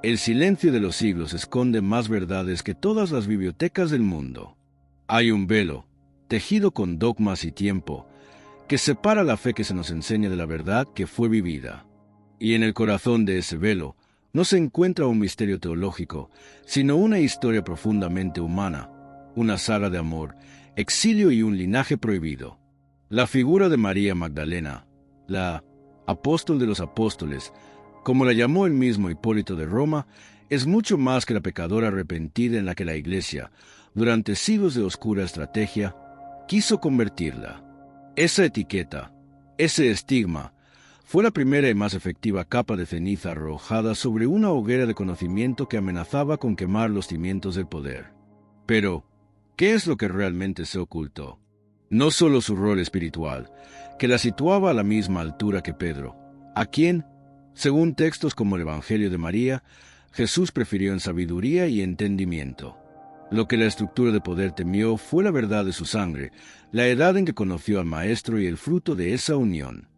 El silencio de los siglos esconde más verdades que todas las bibliotecas del mundo. Hay un velo, tejido con dogmas y tiempo, que separa la fe que se nos enseña de la verdad que fue vivida. Y en el corazón de ese velo no se encuentra un misterio teológico, sino una historia profundamente humana, una saga de amor, exilio y un linaje prohibido. La figura de María Magdalena, la apóstol de los apóstoles, como la llamó el mismo Hipólito de Roma, es mucho más que la pecadora arrepentida en la que la Iglesia, durante siglos de oscura estrategia, quiso convertirla. Esa etiqueta, ese estigma, fue la primera y más efectiva capa de ceniza arrojada sobre una hoguera de conocimiento que amenazaba con quemar los cimientos del poder. Pero, ¿qué es lo que realmente se ocultó? No solo su rol espiritual, que la situaba a la misma altura que Pedro, a quien, según textos como el Evangelio de María, Jesús prefirió en sabiduría y entendimiento. Lo que la estructura de poder temió fue la verdad de su sangre, la edad en que conoció al Maestro y el fruto de esa unión.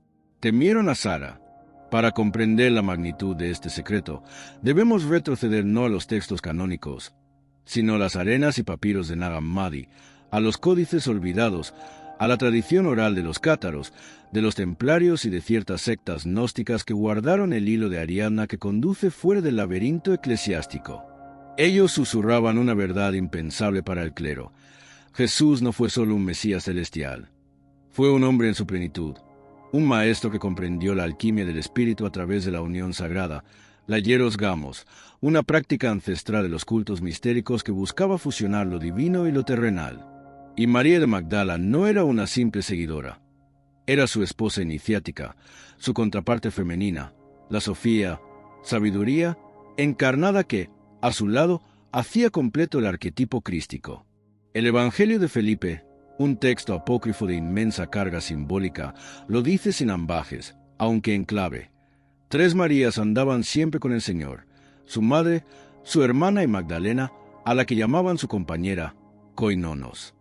Temieron a Sara. Para comprender la magnitud de este secreto, debemos retroceder no a los textos canónicos, sino a las arenas y papiros de Nag Hammadi, a los códices olvidados, a la tradición oral de los cátaros, de los templarios y de ciertas sectas gnósticas que guardaron el hilo de Ariadna que conduce fuera del laberinto eclesiástico. Ellos susurraban una verdad impensable para el clero. Jesús no fue solo un Mesías celestial. Fue un hombre en su plenitud, un maestro que comprendió la alquimia del espíritu a través de la unión sagrada, la hieros gamos, una práctica ancestral de los cultos mistéricos que buscaba fusionar lo divino y lo terrenal. Y María de Magdala no era una simple seguidora. Era su esposa iniciática, su contraparte femenina, la Sofía, sabiduría, encarnada que, a su lado, hacía completo el arquetipo crístico. El Evangelio de Felipe, un texto apócrifo de inmensa carga simbólica, lo dice sin ambajes, aunque en clave. 3 Marías andaban siempre con el Señor, su madre, su hermana y Magdalena, a la que llamaban su compañera, koinonos.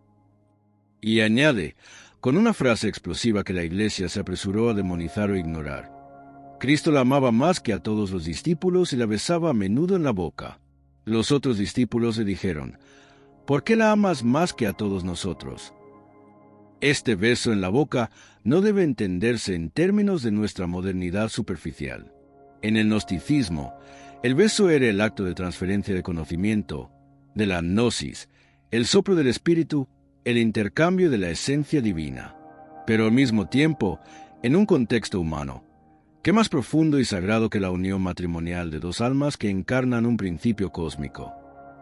Y añade, con una frase explosiva que la Iglesia se apresuró a demonizar o ignorar: Cristo la amaba más que a todos los discípulos y la besaba a menudo en la boca. Los otros discípulos le dijeron: ¿por qué la amas más que a todos nosotros? Este beso en la boca no debe entenderse en términos de nuestra modernidad superficial. En el gnosticismo, el beso era el acto de transferencia de conocimiento, de la gnosis, el soplo del espíritu, el intercambio de la esencia divina. Pero al mismo tiempo, en un contexto humano, ¿qué más profundo y sagrado que la unión matrimonial de 2 almas que encarnan un principio cósmico?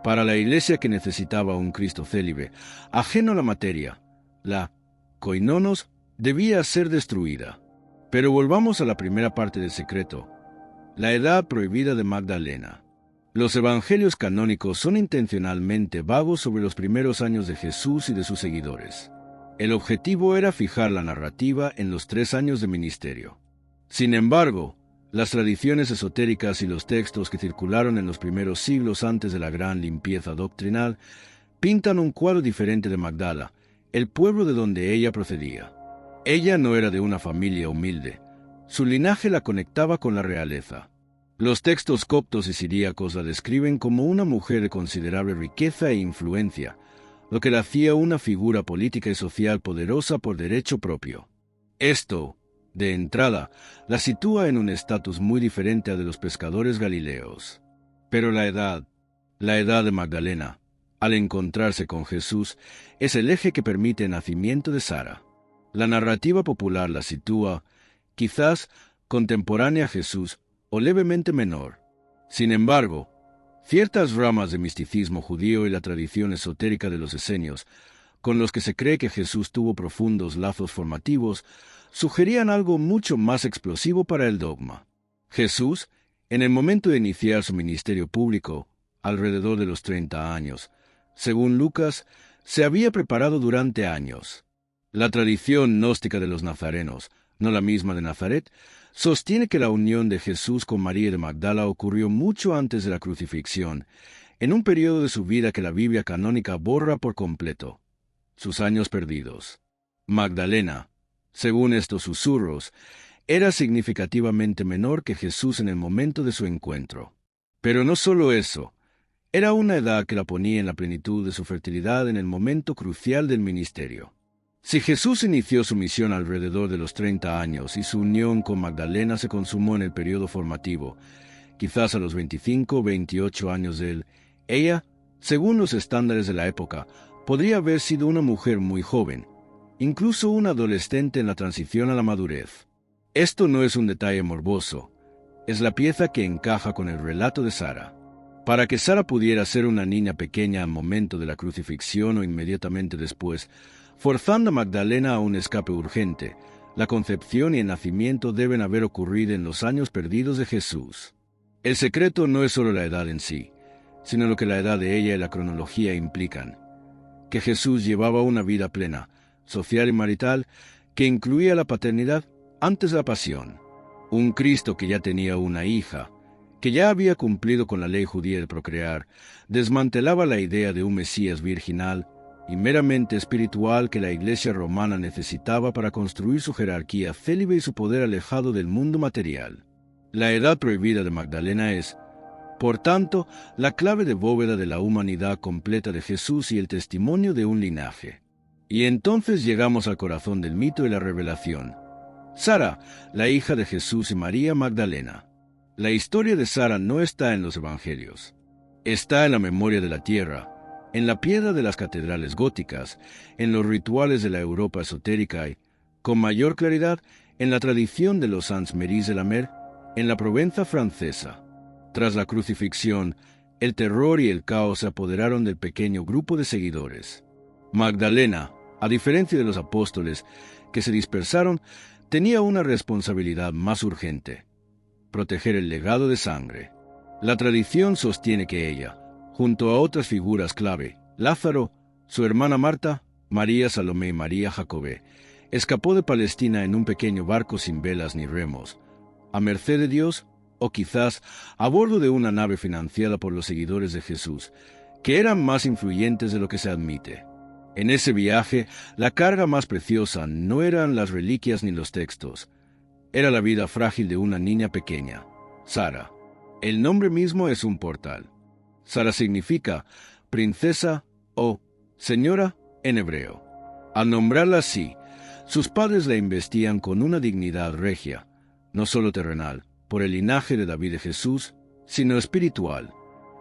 Para la Iglesia, que necesitaba un Cristo célibe, ajeno a la materia, la koinonos debía ser destruida. Pero volvamos a la primera parte del secreto, la edad prohibida de Magdalena. Los evangelios canónicos son intencionalmente vagos sobre los primeros años de Jesús y de sus seguidores. El objetivo era fijar la narrativa en los 3 años de ministerio. Sin embargo, las tradiciones esotéricas y los textos que circularon en los primeros siglos antes de la gran limpieza doctrinal pintan un cuadro diferente de Magdala, el pueblo de donde ella procedía. Ella no era de una familia humilde. Su linaje la conectaba con la realeza. Los textos coptos y siríacos la describen como una mujer de considerable riqueza e influencia, lo que la hacía una figura política y social poderosa por derecho propio. Esto, de entrada, la sitúa en un estatus muy diferente al de los pescadores galileos. Pero la edad de Magdalena, al encontrarse con Jesús, es el eje que permite el nacimiento de Sara. La narrativa popular la sitúa, quizás, contemporánea a Jesús o levemente menor. Sin embargo, ciertas ramas del misticismo judío y la tradición esotérica de los esenios, con los que se cree que Jesús tuvo profundos lazos formativos, sugerían algo mucho más explosivo para el dogma. Jesús, en el momento de iniciar su ministerio público, alrededor de los 30 años, según Lucas, se había preparado durante años. La tradición gnóstica de los nazarenos, no la misma de Nazaret, sostiene que la unión de Jesús con María de Magdala ocurrió mucho antes de la crucifixión, en un periodo de su vida que la Biblia canónica borra por completo: sus años perdidos. Magdalena, según estos susurros, era significativamente menor que Jesús en el momento de su encuentro. Pero no solo eso, era una edad que la ponía en la plenitud de su fertilidad en el momento crucial del ministerio. Si Jesús inició su misión alrededor de los 30 años y su unión con Magdalena se consumó en el periodo formativo, quizás a los 25 o 28 años de él, ella, según los estándares de la época, podría haber sido una mujer muy joven, incluso una adolescente en la transición a la madurez. Esto no es un detalle morboso, es la pieza que encaja con el relato de Sara. Para que Sara pudiera ser una niña pequeña al momento de la crucifixión o inmediatamente después, forzando a Magdalena a un escape urgente, la concepción y el nacimiento deben haber ocurrido en los años perdidos de Jesús. El secreto no es solo la edad en sí, sino lo que la edad de ella y la cronología implican. Que Jesús llevaba una vida plena, social y marital, que incluía la paternidad antes de la pasión. Un Cristo que ya tenía una hija, que ya había cumplido con la ley judía de procrear, desmantelaba la idea de un Mesías virginal y meramente espiritual que la Iglesia romana necesitaba para construir su jerarquía célibe y su poder alejado del mundo material. La edad prohibida de Magdalena es, por tanto, la clave de bóveda de la humanidad completa de Jesús y el testimonio de un linaje. Y entonces llegamos al corazón del mito y la revelación. Sara, la hija de Jesús y María Magdalena. La historia de Sara no está en los evangelios. Está en la memoria de la tierra, en la piedra de las catedrales góticas, en los rituales de la Europa esotérica y, con mayor claridad, en la tradición de los Saints Maries de la Mer, en la Provenza francesa. Tras la crucifixión, el terror y el caos se apoderaron del pequeño grupo de seguidores. Magdalena, a diferencia de los apóstoles, que se dispersaron, tenía una responsabilidad más urgente: proteger el legado de sangre. La tradición sostiene que ella, junto a otras figuras clave, Lázaro, su hermana Marta, María Salomé y María Jacobé, escapó de Palestina en un pequeño barco sin velas ni remos, a merced de Dios, o quizás a bordo de una nave financiada por los seguidores de Jesús, que eran más influyentes de lo que se admite. En ese viaje, la carga más preciosa no eran las reliquias ni los textos, era la vida frágil de una niña pequeña, Sara. El nombre mismo es un portal. Sara significa princesa o señora en hebreo. Al nombrarla así, sus padres la investían con una dignidad regia, no solo terrenal, por el linaje de David de Jesús, sino espiritual.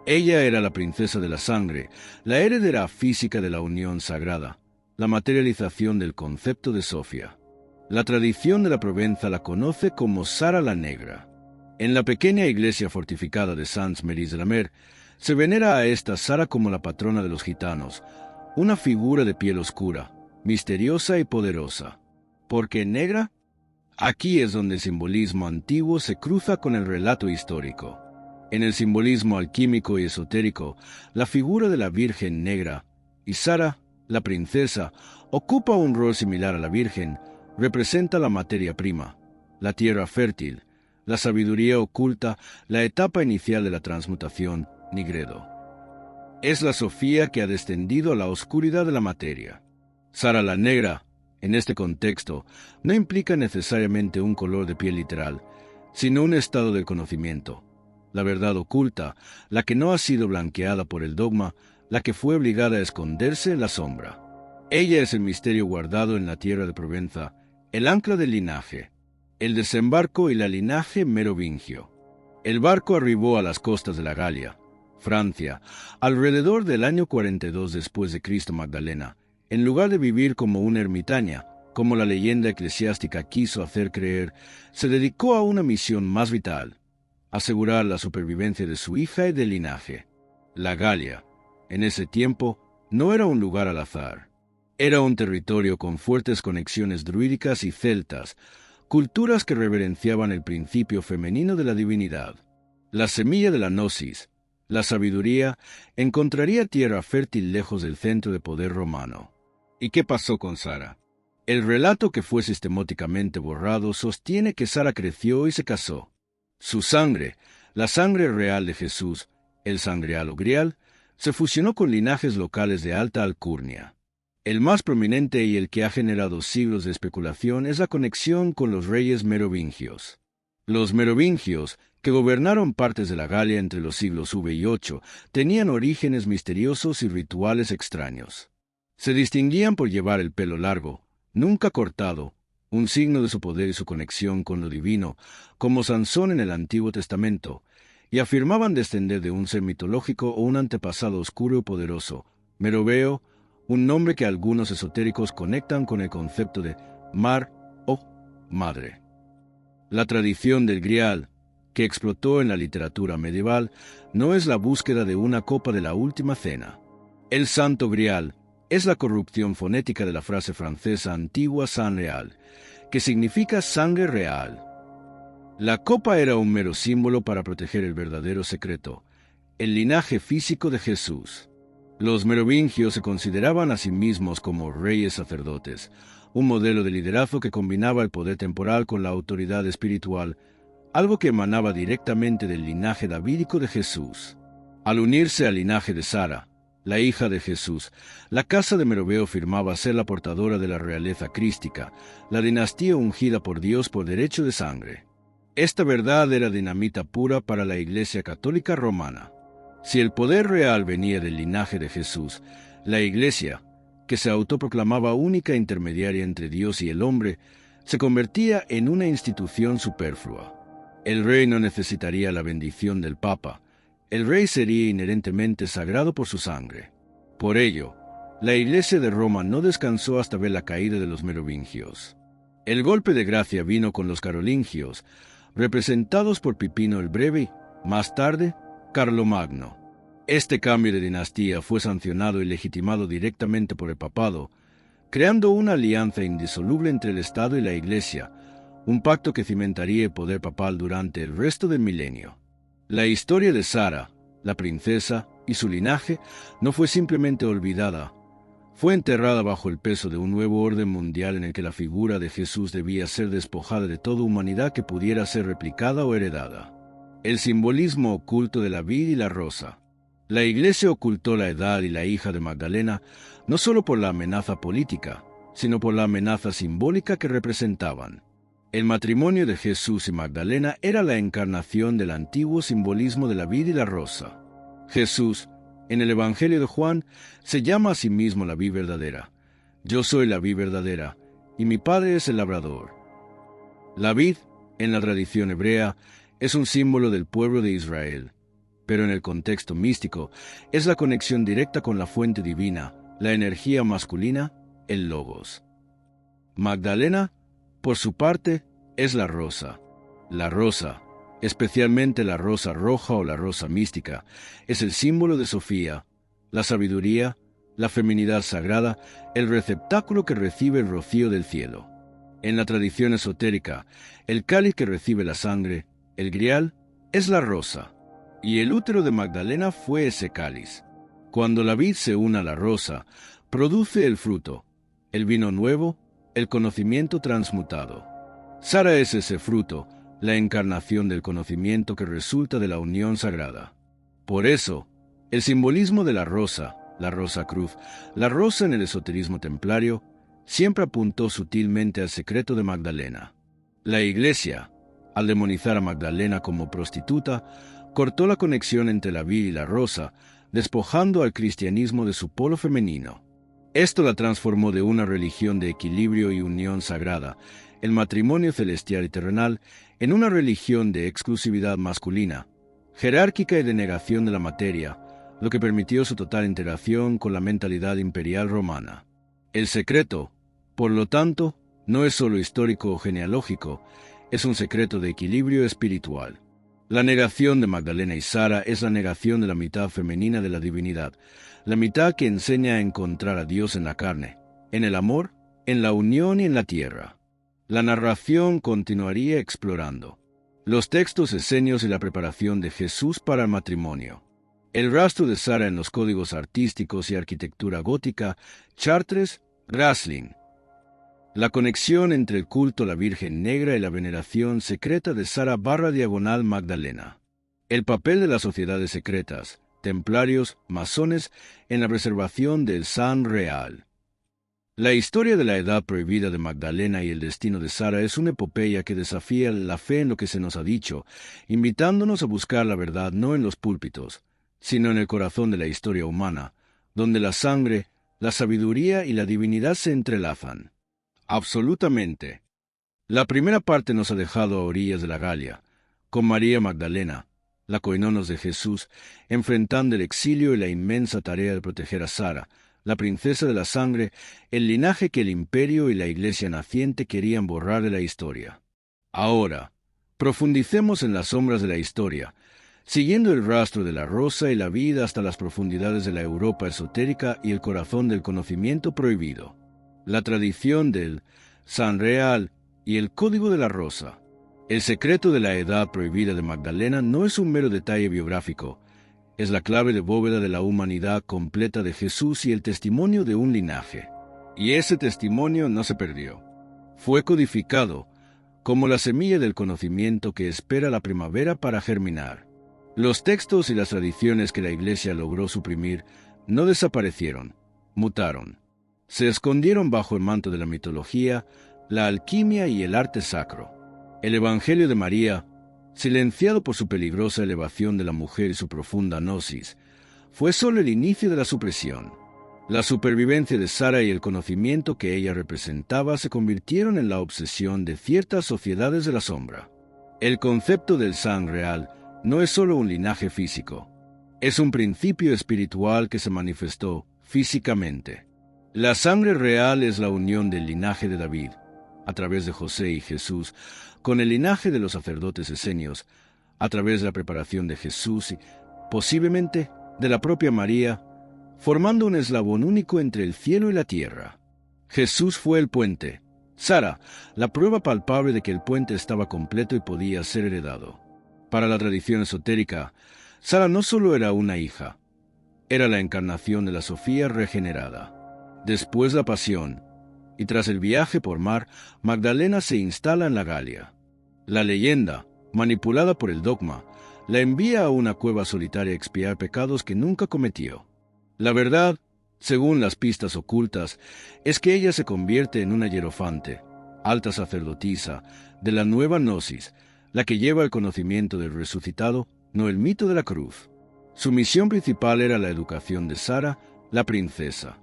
Ella era la princesa de la sangre, la heredera física de la unión sagrada, la materialización del concepto de Sofía. La tradición de la Provenza la conoce como Sara la Negra. En la pequeña iglesia fortificada de Saints Maries de la Mer, se venera a esta Sara como la patrona de los gitanos, una figura de piel oscura, misteriosa y poderosa. ¿Por qué negra? Aquí es donde el simbolismo antiguo se cruza con el relato histórico. En el simbolismo alquímico y esotérico, la figura de la Virgen Negra, y Sara, la princesa, ocupa un rol similar a la Virgen, representa la materia prima, la tierra fértil, la sabiduría oculta, la etapa inicial de la transmutación, Nigredo. Es la Sofía que ha descendido a la oscuridad de la materia. Sara la Negra, en este contexto, no implica necesariamente un color de piel literal, sino un estado del conocimiento, la verdad oculta, la que no ha sido blanqueada por el dogma, la que fue obligada a esconderse en la sombra. Ella es el misterio guardado en la tierra de Provenza, el ancla del linaje, el desembarco y la linaje merovingio. El barco arribó a las costas de la Galia, Francia, alrededor del año 42 después de Cristo Magdalena, en lugar de vivir como una ermitaña, como la leyenda eclesiástica quiso hacer creer, se dedicó a una misión más vital: asegurar la supervivencia de su hija y del linaje. La Galia, en ese tiempo, no era un lugar al azar. Era un territorio con fuertes conexiones druídicas y celtas, culturas que reverenciaban el principio femenino de la divinidad. La semilla de la gnosis, la sabiduría, encontraría tierra fértil lejos del centro de poder romano. ¿Y qué pasó con Sara? El relato, que fue sistemáticamente borrado, sostiene que Sara creció y se casó. Su sangre, la sangre real de Jesús, el sangreal o grial, se fusionó con linajes locales de alta alcurnia. El más prominente y el que ha generado siglos de especulación es la conexión con los reyes merovingios. Los merovingios, que gobernaron partes de la Galia entre los siglos V y VIII, tenían orígenes misteriosos y rituales extraños. Se distinguían por llevar el pelo largo, nunca cortado, un signo de su poder y su conexión con lo divino, como Sansón en el Antiguo Testamento, y afirmaban descender de un ser mitológico o un antepasado oscuro y poderoso, Meroveo, un nombre que algunos esotéricos conectan con el concepto de mar o madre. La tradición del Grial, que explotó en la literatura medieval, no es la búsqueda de una copa de la última cena. El Santo Grial es la corrupción fonética de la frase francesa antigua Sang Real, que significa sangre real. La copa era un mero símbolo para proteger el verdadero secreto, el linaje físico de Jesús. Los merovingios se consideraban a sí mismos como reyes sacerdotes, un modelo de liderazgo que combinaba el poder temporal con la autoridad espiritual, algo que emanaba directamente del linaje davídico de Jesús. Al unirse al linaje de Sara, la hija de Jesús, la casa de Meroveo afirmaba ser la portadora de la realeza crística, la dinastía ungida por Dios por derecho de sangre. Esta verdad era dinamita pura para la Iglesia Católica Romana. Si el poder real venía del linaje de Jesús, la Iglesia, que se autoproclamaba única intermediaria entre Dios y el hombre, se convertía en una institución superflua. El rey no necesitaría la bendición del Papa. El rey sería inherentemente sagrado por su sangre. Por ello, la Iglesia de Roma no descansó hasta ver la caída de los merovingios. El golpe de gracia vino con los carolingios, representados por Pipino el Breve y, más tarde, Carlomagno. Este cambio de dinastía fue sancionado y legitimado directamente por el papado, creando una alianza indisoluble entre el Estado y la Iglesia, un pacto que cimentaría el poder papal durante el resto del milenio. La historia de Sara, la princesa, y su linaje no fue simplemente olvidada. Fue enterrada bajo el peso de un nuevo orden mundial en el que la figura de Jesús debía ser despojada de toda humanidad que pudiera ser replicada o heredada. El simbolismo oculto de la vid y la rosa. La Iglesia ocultó la edad y la hija de Magdalena no solo por la amenaza política, sino por la amenaza simbólica que representaban. El matrimonio de Jesús y Magdalena era la encarnación del antiguo simbolismo de la vid y la rosa. Jesús, en el Evangelio de Juan, se llama a sí mismo la vid verdadera. Yo soy la vid verdadera, y mi Padre es el labrador. La vid, en la tradición hebrea, es un símbolo del pueblo de Israel, pero en el contexto místico es la conexión directa con la fuente divina, la energía masculina, el Logos. Magdalena, por su parte, es la rosa. La rosa, especialmente la rosa roja o la rosa mística, es el símbolo de Sofía, la sabiduría, la feminidad sagrada, el receptáculo que recibe el rocío del cielo. En la tradición esotérica, el cáliz que recibe la sangre, el grial, es la rosa, y el útero de Magdalena fue ese cáliz. Cuando la vid se une a la rosa, produce el fruto, el vino nuevo, el conocimiento transmutado. Sara es ese fruto, la encarnación del conocimiento que resulta de la unión sagrada. Por eso, el simbolismo de la rosa cruz, la rosa en el esoterismo templario, siempre apuntó sutilmente al secreto de Magdalena. La Iglesia, al demonizar a Magdalena como prostituta, cortó la conexión entre la vid y la rosa, despojando al cristianismo de su polo femenino. Esto la transformó de una religión de equilibrio y unión sagrada, el matrimonio celestial y terrenal, en una religión de exclusividad masculina, jerárquica y de negación de la materia, lo que permitió su total integración con la mentalidad imperial romana. El secreto, por lo tanto, no es solo histórico o genealógico, es un secreto de equilibrio espiritual. La negación de Magdalena y Sara es la negación de la mitad femenina de la divinidad, la mitad que enseña a encontrar a Dios en la carne, en el amor, en la unión y en la tierra. La narración continuaría explorando los textos esenios y la preparación de Jesús para el matrimonio. El rastro de Sara en los códigos artísticos y arquitectura gótica, Chartres, Rasling. La conexión entre el culto a la Virgen Negra y la veneración secreta de Sara/Magdalena. El papel de las sociedades secretas, templarios, masones, en la preservación del Sang Real. La historia de la edad prohibida de Magdalena y el destino de Sara es una epopeya que desafía la fe en lo que se nos ha dicho, invitándonos a buscar la verdad no en los púlpitos, sino en el corazón de la historia humana, donde la sangre, la sabiduría y la divinidad se entrelazan. Absolutamente. La primera parte nos ha dejado a orillas de la Galia, con María Magdalena, la coinonos de Jesús, enfrentando el exilio y la inmensa tarea de proteger a Sara, la princesa de la sangre, el linaje que el imperio y la iglesia naciente querían borrar de la historia. Ahora, profundicemos en las sombras de la historia, siguiendo el rastro de la rosa y la vida hasta las profundidades de la Europa esotérica y el corazón del conocimiento prohibido. La tradición del San Real y el código de la rosa. El secreto de la edad prohibida de Magdalena no es un mero detalle biográfico, es la clave de bóveda de la humanidad completa de Jesús y el testimonio de un linaje. Y ese testimonio no se perdió. Fue codificado como la semilla del conocimiento que espera la primavera para germinar. Los textos y las tradiciones que la Iglesia logró suprimir no desaparecieron, mutaron. Se escondieron bajo el manto de la mitología, la alquimia y el arte sacro. El Evangelio de María, silenciado por su peligrosa elevación de la mujer y su profunda gnosis, fue solo el inicio de la supresión. La supervivencia de Sara y el conocimiento que ella representaba se convirtieron en la obsesión de ciertas sociedades de la sombra. El concepto del San Real no es solo un linaje físico, es un principio espiritual que se manifestó físicamente. La sangre real es la unión del linaje de David, a través de José y Jesús, con el linaje de los sacerdotes esenios, a través de la preparación de Jesús y, posiblemente, de la propia María, formando un eslabón único entre el cielo y la tierra. Jesús fue el puente. Sara, la prueba palpable de que el puente estaba completo y podía ser heredado. Para la tradición esotérica, Sara no solo era una hija, era la encarnación de la Sofía regenerada. Después de la pasión, y tras el viaje por mar, Magdalena se instala en la Galia. La leyenda, manipulada por el dogma, la envía a una cueva solitaria a expiar pecados que nunca cometió. La verdad, según las pistas ocultas, es que ella se convierte en una hierofante, alta sacerdotisa, de la nueva gnosis, la que lleva el conocimiento del resucitado, no el mito de la cruz. Su misión principal era la educación de Sara, la princesa.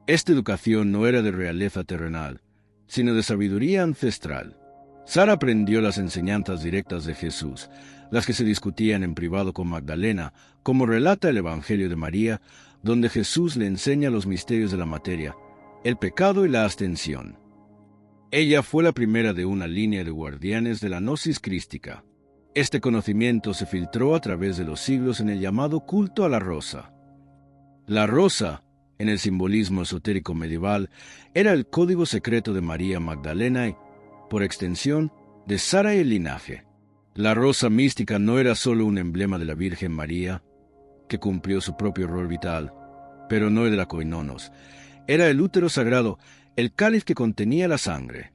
Esta educación no era de realeza terrenal, sino de sabiduría ancestral. Sara aprendió las enseñanzas directas de Jesús, las que se discutían en privado con Magdalena, como relata el Evangelio de María, donde Jesús le enseña los misterios de la materia, el pecado y la abstención. Ella fue la primera de una línea de guardianes de la gnosis crística. Este conocimiento se filtró a través de los siglos en el llamado culto a la rosa. La rosa, en el simbolismo esotérico medieval, era el código secreto de María Magdalena y, por extensión, de Sara y el linaje. La rosa mística no era solo un emblema de la Virgen María, que cumplió su propio rol vital, pero no el de la coinonos. Era el útero sagrado, el cáliz que contenía la sangre.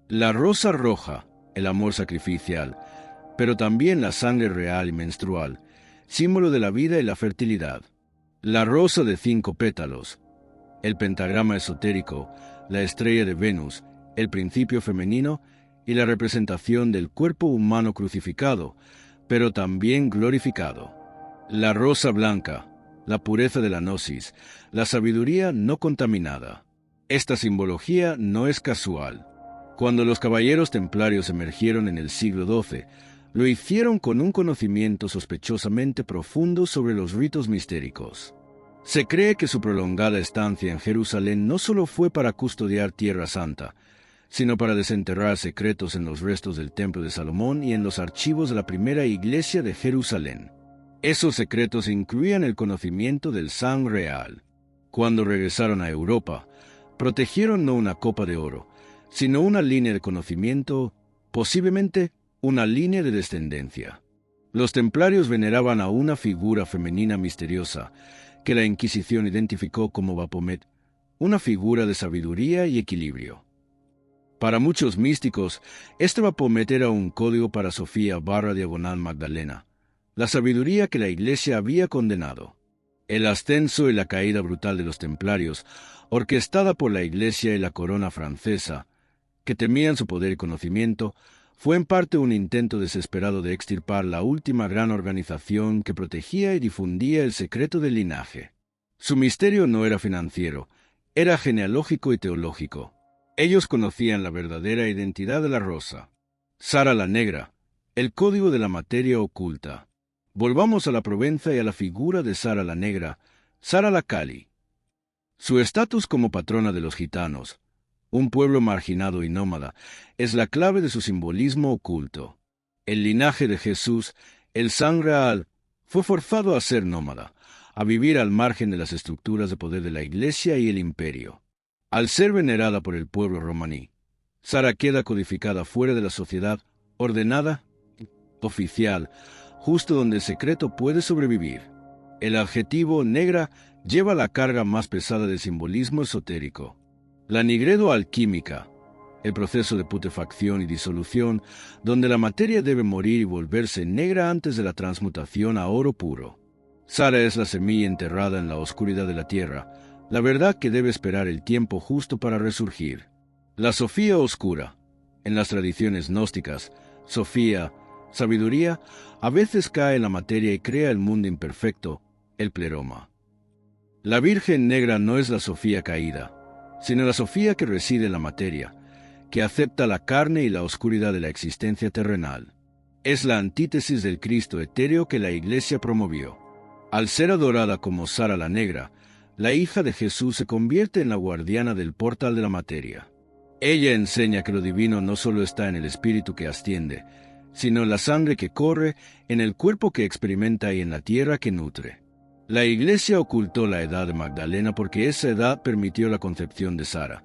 La rosa roja, el amor sacrificial, pero también la sangre real y menstrual, símbolo de la vida y la fertilidad. La rosa de 5 pétalos, el pentagrama esotérico, la estrella de Venus, el principio femenino y la representación del cuerpo humano crucificado, pero también glorificado. La rosa blanca, la pureza de la gnosis, la sabiduría no contaminada. Esta simbología no es casual. Cuando los caballeros templarios emergieron en el siglo XII, lo hicieron con un conocimiento sospechosamente profundo sobre los ritos mistéricos. Se cree que su prolongada estancia en Jerusalén no solo fue para custodiar Tierra Santa, sino para desenterrar secretos en los restos del Templo de Salomón y en los archivos de la primera iglesia de Jerusalén. Esos secretos incluían el conocimiento del San Real. Cuando regresaron a Europa, protegieron no una copa de oro, sino una línea de conocimiento, posiblemente una línea de descendencia. Los templarios veneraban a una figura femenina misteriosa, que la Inquisición identificó como Baphomet, una figura de sabiduría y equilibrio. Para muchos místicos, este Baphomet era un código para Sofía /Magdalena, la sabiduría que la Iglesia había condenado. El ascenso y la caída brutal de los templarios, orquestada por la Iglesia y la corona francesa, que temían su poder y conocimiento, fue en parte un intento desesperado de extirpar la última gran organización que protegía y difundía el secreto del linaje. Su misterio no era financiero, era genealógico y teológico. Ellos conocían la verdadera identidad de la rosa. Sara la Negra, el código de la materia oculta. Volvamos a la Provenza y a la figura de Sara la Negra, Sara la Cali. Su estatus como patrona de los gitanos, un pueblo marginado y nómada, es la clave de su simbolismo oculto. El linaje de Jesús, el San Real, fue forzado a ser nómada, a vivir al margen de las estructuras de poder de la Iglesia y el Imperio. Al ser venerada por el pueblo romaní, Sara queda codificada fuera de la sociedad ordenada, oficial, justo donde el secreto puede sobrevivir. El adjetivo negra lleva la carga más pesada del simbolismo esotérico. La nigredo-alquímica, el proceso de putrefacción y disolución, donde la materia debe morir y volverse negra antes de la transmutación a oro puro. Sara es la semilla enterrada en la oscuridad de la tierra, la verdad que debe esperar el tiempo justo para resurgir. La Sofía oscura, en las tradiciones gnósticas, Sofía, sabiduría, a veces cae en la materia y crea el mundo imperfecto, el pleroma. La Virgen Negra no es la Sofía caída, sino la Sofía que reside en la materia, que acepta la carne y la oscuridad de la existencia terrenal. Es la antítesis del Cristo etéreo que la Iglesia promovió. Al ser adorada como Sara la Negra, la hija de Jesús se convierte en la guardiana del portal de la materia. Ella enseña que lo divino no solo está en el espíritu que asciende, sino en la sangre que corre, en el cuerpo que experimenta y en la tierra que nutre. La Iglesia ocultó la edad de Magdalena porque esa edad permitió la concepción de Sara,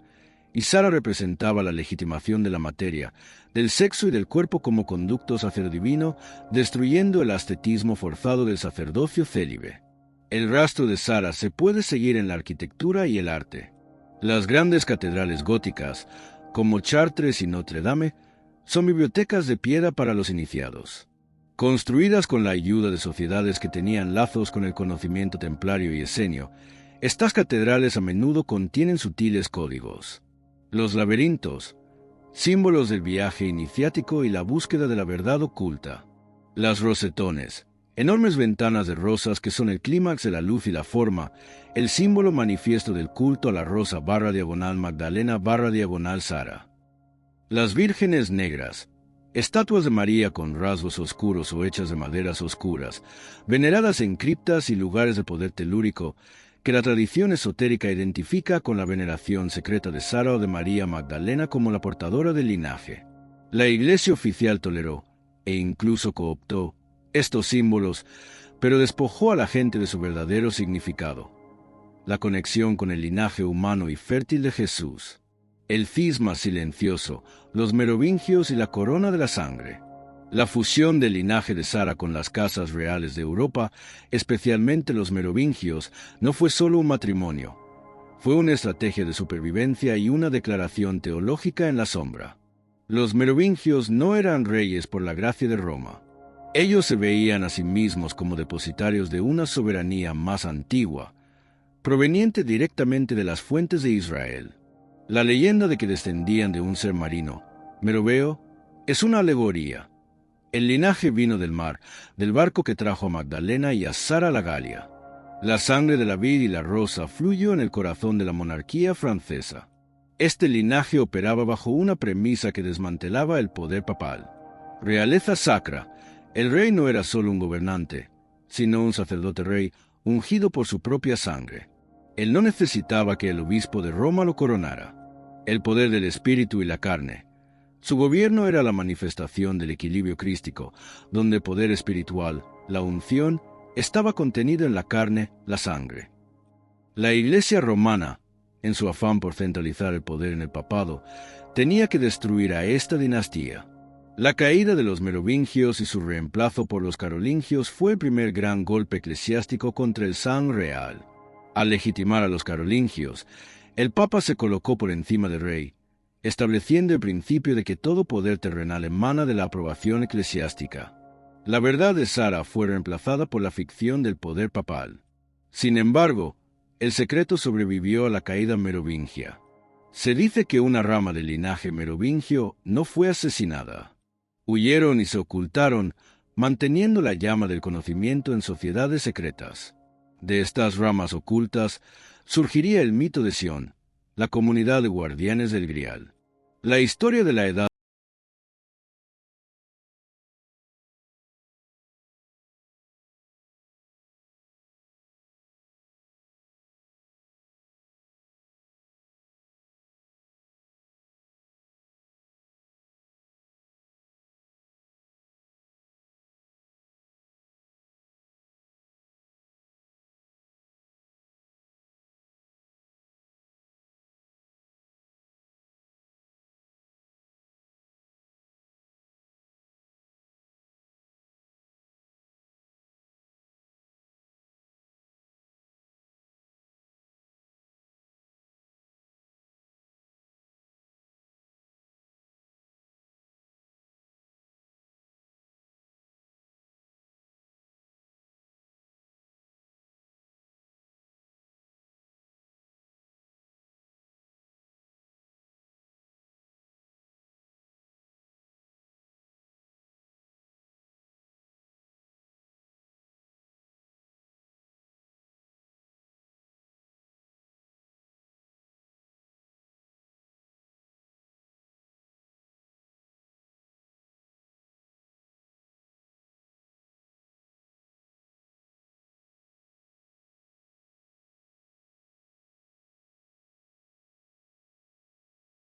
y Sara representaba la legitimación de la materia, del sexo y del cuerpo como conductos hacia lo divino, destruyendo el ascetismo forzado del sacerdocio célibe. El rastro de Sara se puede seguir en la arquitectura y el arte. Las grandes catedrales góticas, como Chartres y Notre Dame, son bibliotecas de piedra para los iniciados. Construidas con la ayuda de sociedades que tenían lazos con el conocimiento templario y esenio, estas catedrales a menudo contienen sutiles códigos. Los laberintos, símbolos del viaje iniciático y la búsqueda de la verdad oculta. Las rosetones, enormes ventanas de rosas que son el clímax de la luz y la forma, el símbolo manifiesto del culto a la rosa /diagonal Magdalena /diagonal Sara. Las vírgenes negras, estatuas de María con rasgos oscuros o hechas de maderas oscuras, veneradas en criptas y lugares de poder telúrico, que la tradición esotérica identifica con la veneración secreta de Sara o de María Magdalena como la portadora del linaje. La Iglesia oficial toleró, e incluso cooptó, estos símbolos, pero despojó a la gente de su verdadero significado: la conexión con el linaje humano y fértil de Jesús. El cisma silencioso, los merovingios y la corona de la sangre. La fusión del linaje de Sara con las casas reales de Europa, especialmente los merovingios, no fue solo un matrimonio. Fue una estrategia de supervivencia y una declaración teológica en la sombra. Los merovingios no eran reyes por la gracia de Roma. Ellos se veían a sí mismos como depositarios de una soberanía más antigua, proveniente directamente de las fuentes de Israel. La leyenda de que descendían de un ser marino, Meroveo, es una alegoría. El linaje vino del mar, del barco que trajo a Magdalena y a Sara la Galia. La sangre de la vid y la rosa fluyó en el corazón de la monarquía francesa. Este linaje operaba bajo una premisa que desmantelaba el poder papal. Realeza sacra. El rey no era solo un gobernante, sino un sacerdote rey ungido por su propia sangre. Él no necesitaba que el obispo de Roma lo coronara. El poder del espíritu y la carne. Su gobierno era la manifestación del equilibrio crístico, donde el poder espiritual, la unción, estaba contenido en la carne, la sangre. La Iglesia romana, en su afán por centralizar el poder en el papado, tenía que destruir a esta dinastía. La caída de los merovingios y su reemplazo por los carolingios fue el primer gran golpe eclesiástico contra el San Real. Al legitimar a los carolingios, el Papa se colocó por encima del rey, estableciendo el principio de que todo poder terrenal emana de la aprobación eclesiástica. La verdad de Sara fue reemplazada por la ficción del poder papal. Sin embargo, el secreto sobrevivió a la caída merovingia. Se dice que una rama del linaje merovingio no fue asesinada. Huyeron y se ocultaron, manteniendo la llama del conocimiento en sociedades secretas. De estas ramas ocultas surgiría el mito de Sion, la comunidad de guardianes del Grial. La historia de la Edad